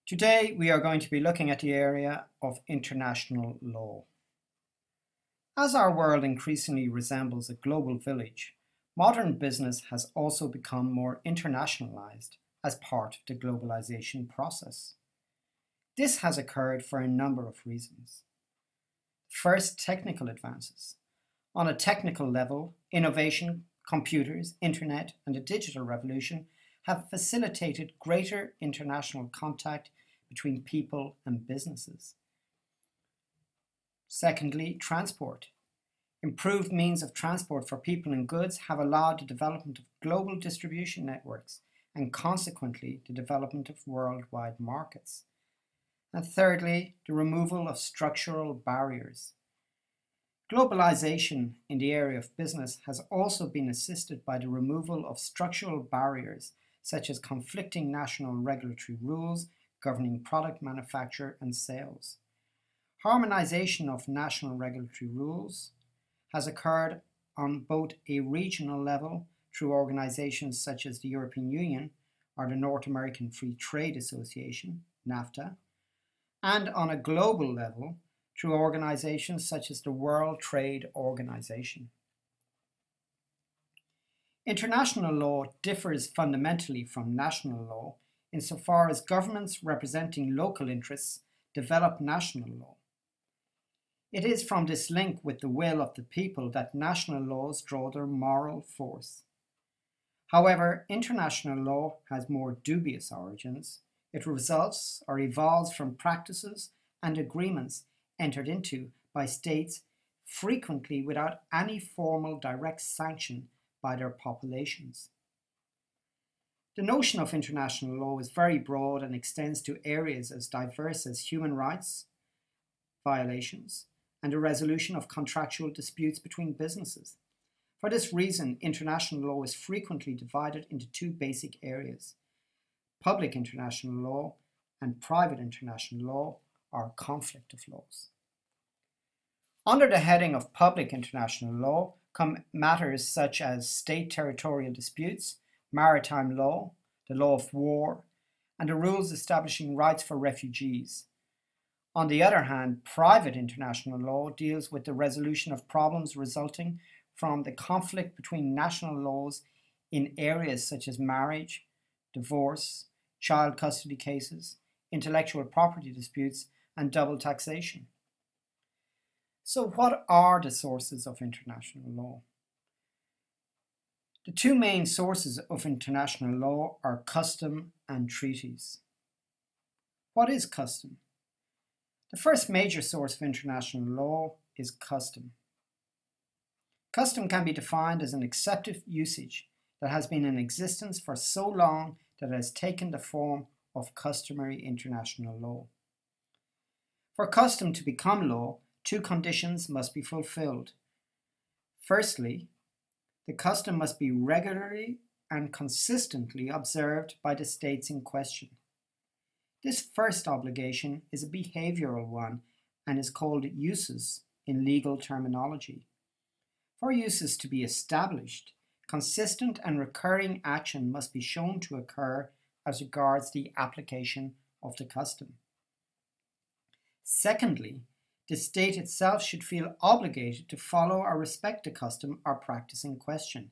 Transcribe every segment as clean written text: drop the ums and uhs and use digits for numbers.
Today we are going to be looking at the area of international law. As our world increasingly resembles a global village, modern business has also become more internationalized as part of the globalization process. This has occurred for a number of reasons. First, technical advances. On a technical level, innovation, computers, internet, and the digital revolution have facilitated greater international contact between people and businesses. Secondly, transport. Improved means of transport for people and goods have allowed the development of global distribution networks and consequently the development of worldwide markets. And thirdly, the removal of structural barriers. Globalization in the area of business has also been assisted by the removal of structural barriers such as conflicting national regulatory rules governing product manufacture and sales. Harmonization of national regulatory rules has occurred on both a regional level through organizations such as the European Union or the North American Free Trade Association, NAFTA, and on a global level through organizations such as the World Trade Organization. International law differs fundamentally from national law insofar as governments representing local interests develop national law. It is from this link with the will of the people that national laws draw their moral force. However, international law has more dubious origins. It results or evolves from practices and agreements entered into by states frequently without any formal direct sanction by their populations. The notion of international law is very broad and extends to areas as diverse as human rights violations and the resolution of contractual disputes between businesses. For this reason, international law is frequently divided into two basic areas: public international law and private international law, or conflict of laws. Under the heading of public international law come matters such as state territorial disputes, maritime law, the law of war, and the rules establishing rights for refugees. On the other hand, private international law deals with the resolution of problems resulting from the conflict between national laws in areas such as marriage, divorce, child custody cases, intellectual property disputes, and double taxation. So what are the sources of international law? The two main sources of international law are custom and treaties. What is custom? The first major source of international law is custom. Custom can be defined as an accepted usage that has been in existence for so long that it has taken the form of customary international law. For custom to become law, two conditions must be fulfilled. Firstly, the custom must be regularly and consistently observed by the states in question. This first obligation is a behavioral one and is called usus in legal terminology. For usus to be established, consistent and recurring action must be shown to occur as regards the application of the custom. Secondly, the state itself should feel obligated to follow or respect the custom or practice in question.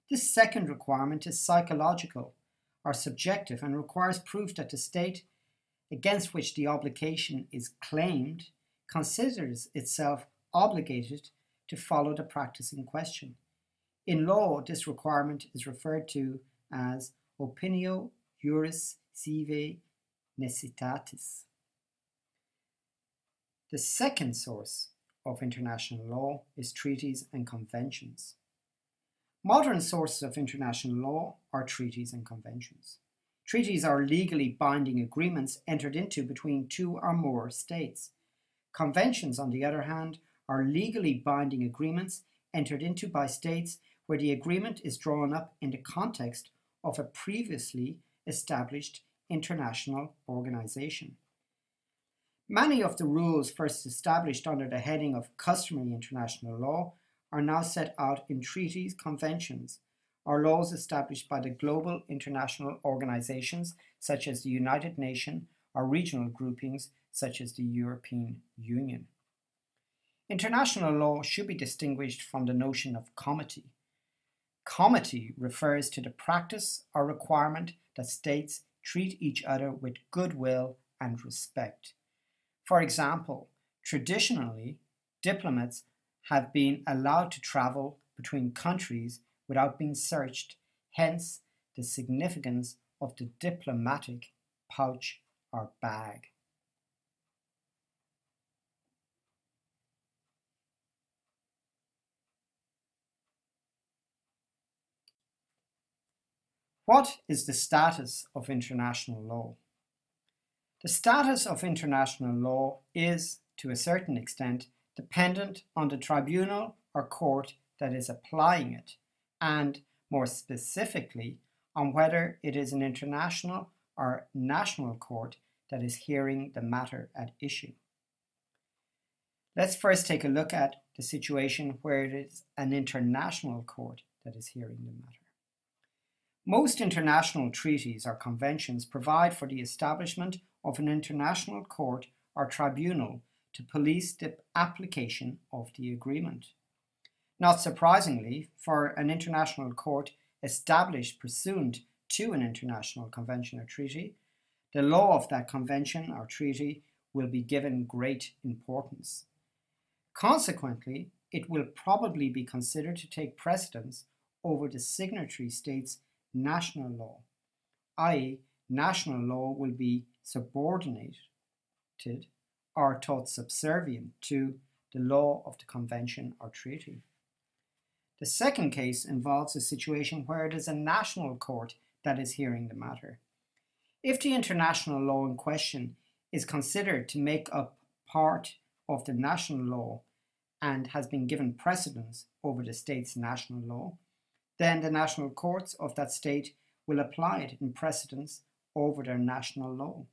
This second requirement is psychological or subjective and requires proof that the state against which the obligation is claimed considers itself obligated to follow the practice in question. In law, this requirement is referred to as opinio juris sive necessitatis. The second source of international law is treaties and conventions. Modern sources of international law are treaties and conventions. Treaties are legally binding agreements entered into between two or more states. Conventions, on the other hand, are legally binding agreements entered into by states where the agreement is drawn up in the context of a previously established international organization. Many of the rules first established under the heading of customary international law are now set out in treaties, conventions, or laws established by the global international organizations such as the United Nations or regional groupings such as the European Union. International law should be distinguished from the notion of comity. Comity refers to the practice or requirement that states treat each other with goodwill and respect. For example, traditionally, diplomats have been allowed to travel between countries without being searched, hence the significance of the diplomatic pouch or bag. What is the status of international law? The status of international law is, to a certain extent, dependent on the tribunal or court that is applying it, and, more specifically, on whether it is an international or national court that is hearing the matter at issue. Let's first take a look at the situation where it is an international court that is hearing the matter. Most international treaties or conventions provide for the establishment of an international court or tribunal to police the application of the agreement. Not surprisingly, for an international court established pursuant to an international convention or treaty, the law of that convention or treaty will be given great importance. Consequently, it will probably be considered to take precedence over the signatory state's national law, i.e., national law will be subordinated or thought subservient to the law of the convention or treaty. The second case involves a situation where it is a national court that is hearing the matter. If the international law in question is considered to make up part of the national law and has been given precedence over the state's national law, then the national courts of that state will apply it in precedence over their national law.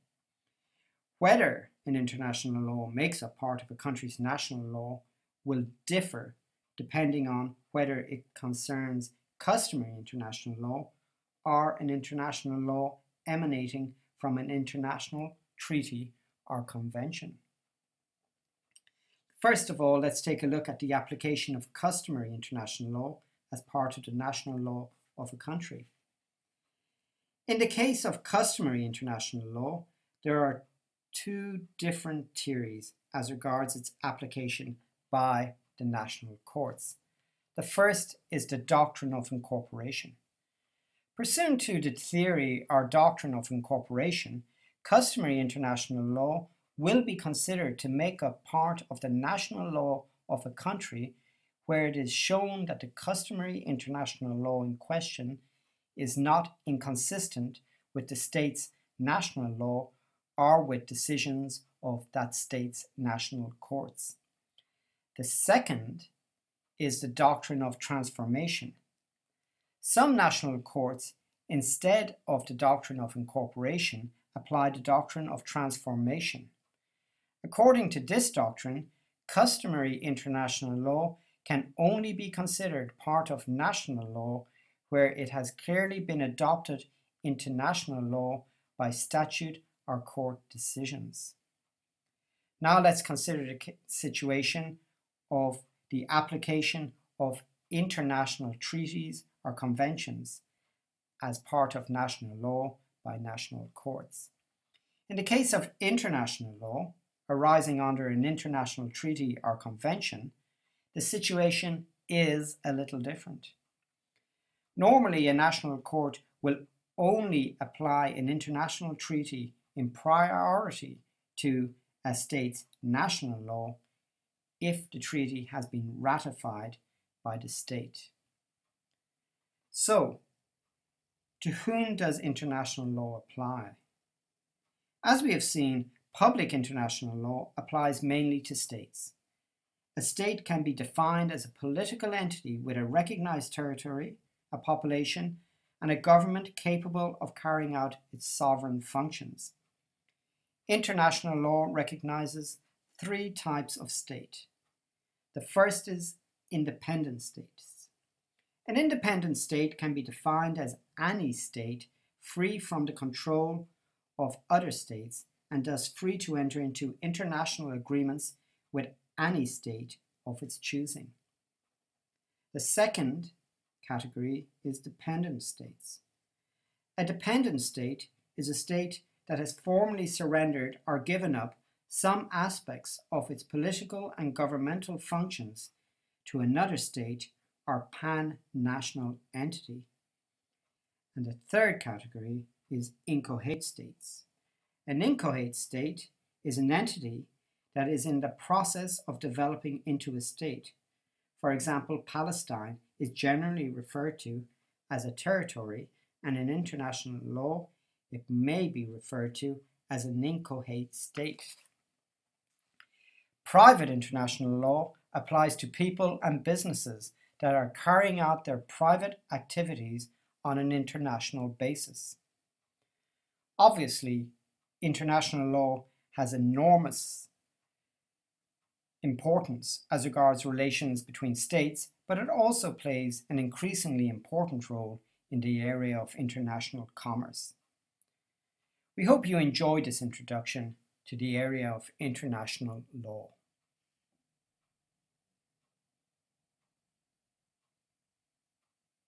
Whether an international law makes up part of a country's national law will differ depending on whether it concerns customary international law or an international law emanating from an international treaty or convention. First of all, let's take a look at the application of customary international law as part of the national law of a country. In the case of customary international law, there are two different theories as regards its application by the national courts. The first is the doctrine of incorporation. Pursuant to the theory or doctrine of incorporation, customary international law will be considered to make up part of the national law of a country where it is shown that the customary international law in question is not inconsistent with the state's national law or with decisions of that state's national courts. The second is the doctrine of transformation. Some national courts, instead of the doctrine of incorporation, apply the doctrine of transformation. According to this doctrine, customary international law can only be considered part of national law where it has clearly been adopted into national law by statute or court decisions. Now let's consider the situation of the application of international treaties or conventions as part of national law by national courts. In the case of international law arising under an international treaty or convention, the situation is a little different. Normally, a national court will only apply an international treaty in priority to a state's national law if the treaty has been ratified by the state. So, to whom does international law apply? As we have seen, public international law applies mainly to states. A state can be defined as a political entity with a recognized territory, a population, and a government capable of carrying out its sovereign functions. International law recognizes three types of state. The first is independent states. An independent state can be defined as any state free from the control of other states and thus free to enter into international agreements with any state of its choosing. The second category is dependent states. A dependent state is a state that has formally surrendered or given up some aspects of its political and governmental functions to another state or pan-national entity. And the third category is inchoate states. An inchoate state is an entity that is in the process of developing into a state. For example, Palestine is generally referred to as a territory, and in international law, it may be referred to as an inchoate state. Private international law applies to people and businesses that are carrying out their private activities on an international basis. Obviously, international law has enormous importance as regards relations between states, but it also plays an increasingly important role in the area of international commerce. We hope you enjoyed this introduction to the area of international law.